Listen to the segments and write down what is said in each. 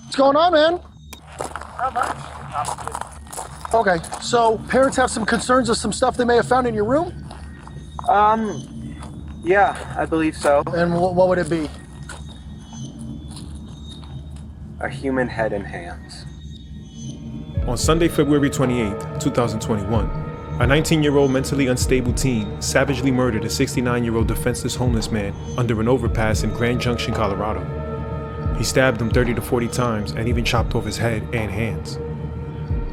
What's going on, man? Not much. Okay, so parents have some concerns of some stuff they may have found in your room? Yeah, I believe so. And what would it be? A human head and hands. On Sunday, February 28, 2021, a 19-year-old mentally unstable teen savagely murdered a 69-year-old defenseless homeless man under an overpass in Grand Junction, Colorado. He stabbed him 30 to 40 times and even chopped off his head and hands.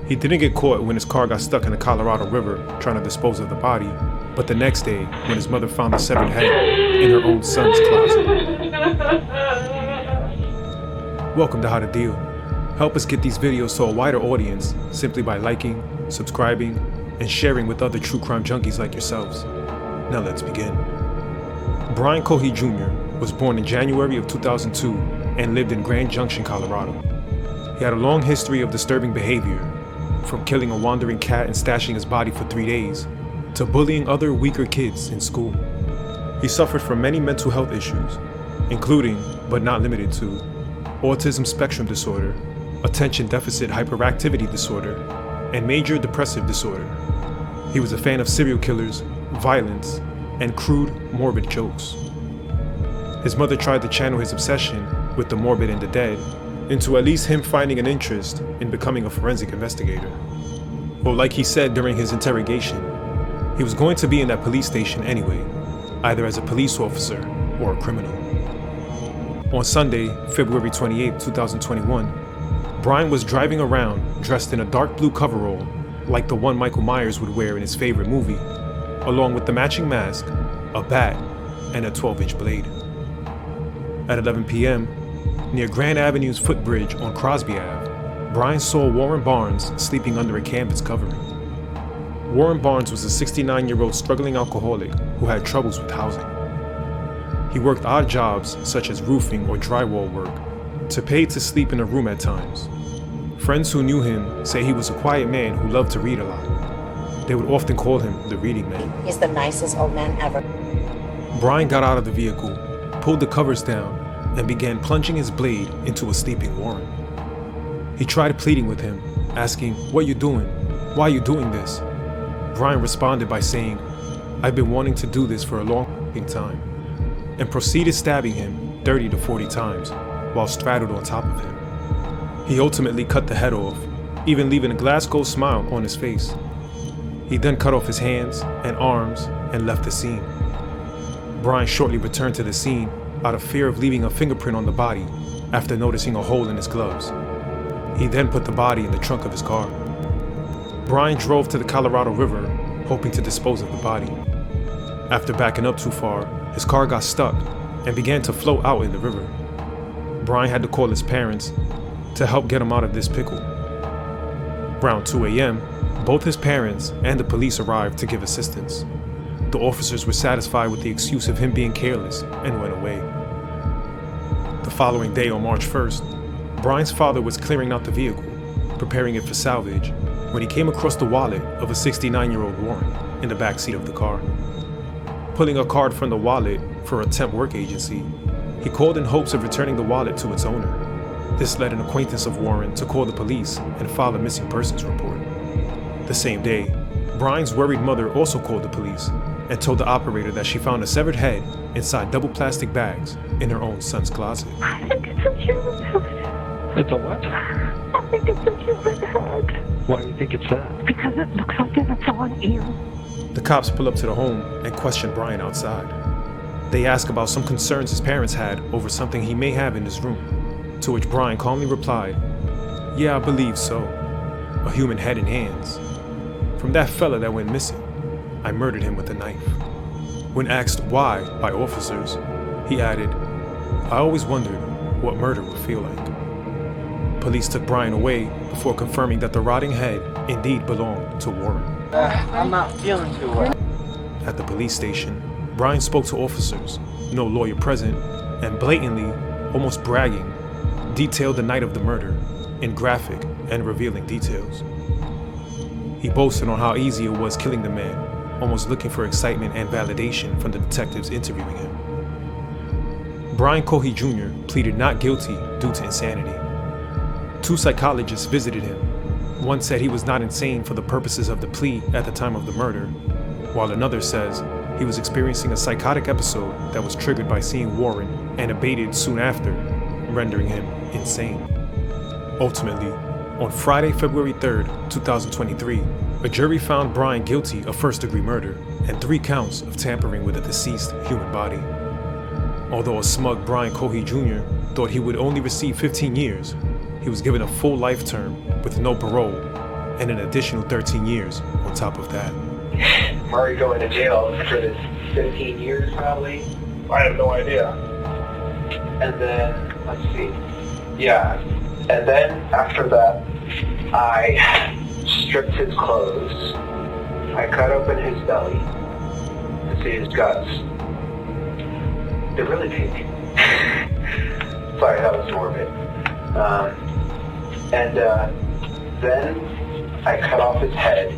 He didn't get caught when his car got stuck in the Colorado River trying to dispose of the body, but the next day when his mother found the severed head in her own son's closet. Welcome to How to Deal. Help us get these videos to a wider audience simply by liking, subscribing, and sharing with other true crime junkies like yourselves. Now let's begin. Brian Cohee Jr. was born in January of 2002 and lived in Grand Junction, Colorado. He had a long history of disturbing behavior, from killing a wandering cat and stashing his body for 3 days, to bullying other weaker kids in school. He suffered from many mental health issues, including, but not limited to, autism spectrum disorder, attention deficit hyperactivity disorder, and major depressive disorder. He was a fan of serial killers, violence, and crude, morbid jokes. His mother tried to channel his obsession with the morbid and the dead into at least him finding an interest in becoming a forensic investigator. But like he said during his interrogation, he was going to be in that police station anyway, either as a police officer or a criminal. On Sunday, February 28, 2021, Brian was driving around dressed in a dark blue coverall like the one Michael Myers would wear in his favorite movie, along with the matching mask, a bat, and a 12-inch blade. At 11 p.m., near Grand Avenue's footbridge on Crosby Ave, Brian saw Warren Barnes sleeping under a canvas covering. Warren Barnes was a 69-year-old struggling alcoholic who had troubles with housing. He worked odd jobs such as roofing or drywall work to pay to sleep in a room at times. Friends who knew him say he was a quiet man who loved to read a lot. They would often call him the reading man. He's the nicest old man ever. Brian got out of the vehicle, pulled the covers down, and began plunging his blade into a sleeping Warren. He tried pleading with him, asking, "What you doing? Why you doing this?" Brian responded by saying, "I've been wanting to do this for a long time," and proceeded stabbing him 30 to 40 times while straddled on top of him. He ultimately cut the head off, even leaving a Glasgow smile on his face. He then cut off his hands and arms and left the scene. Brian shortly returned to the scene out of fear of leaving a fingerprint on the body after noticing a hole in his gloves. He then put the body in the trunk of his car. Brian drove to the Colorado River, hoping to dispose of the body. After backing up too far, his car got stuck and began to float out in the river. Brian had to call his parents to help get him out of this pickle. Around 2 a.m., both his parents and the police arrived to give assistance. The officers were satisfied with the excuse of him being careless and went away. The following day, on March 1st, Brian's father was clearing out the vehicle, preparing it for salvage, when he came across the wallet of a 69-year-old Warren in the back seat of the car. Pulling a card from the wallet for a temp work agency, he called in hopes of returning the wallet to its owner. This led an acquaintance of Warren to call the police and file a missing persons report. The same day, Brian's worried mother also called the police and told the operator that she found a severed head inside double plastic bags in her own son's closet. I think it's a human head. It's a what? I think it's a human head. Why do you think it's that? Because it looks like it's on you. The cops pull up to the home and question Brian outside. They ask about some concerns his parents had over something he may have in his room, to which Brian calmly replied, "Yeah, I believe so. A human head and hands. From that fella that went missing, I murdered him with a knife." When asked why by officers, he added, "I always wondered what murder would feel like." Police took Brian away before confirming that the rotting head indeed belonged to Warren. I'm not feeling too well. At the police station, Brian spoke to officers, no lawyer present, and blatantly, almost bragging, detailed the night of the murder in graphic and revealing details. He boasted on how easy it was killing the man, almost looking for excitement and validation from the detectives interviewing him. Brian Cohee Jr. pleaded not guilty due to insanity. 2 psychologists visited him. One said he was not insane for the purposes of the plea at the time of the murder, while another says he was experiencing a psychotic episode that was triggered by seeing Warren and abated soon after, rendering him insane. Ultimately, on Friday, February 3rd, 2023, a jury found Brian guilty of first-degree murder and 3 counts of tampering with a deceased human body. Although a smug Brian Cohee Jr. thought he would only receive 15 years, he was given a full life term with no parole and an additional 13 years on top of that. Murray going to jail for this 15 years probably. I have no idea. And then, let's see. Yeah. And then after that, I stripped his clothes. I cut open his belly to see his guts. They're really pink. Sorry, that was morbid. And then I cut off his head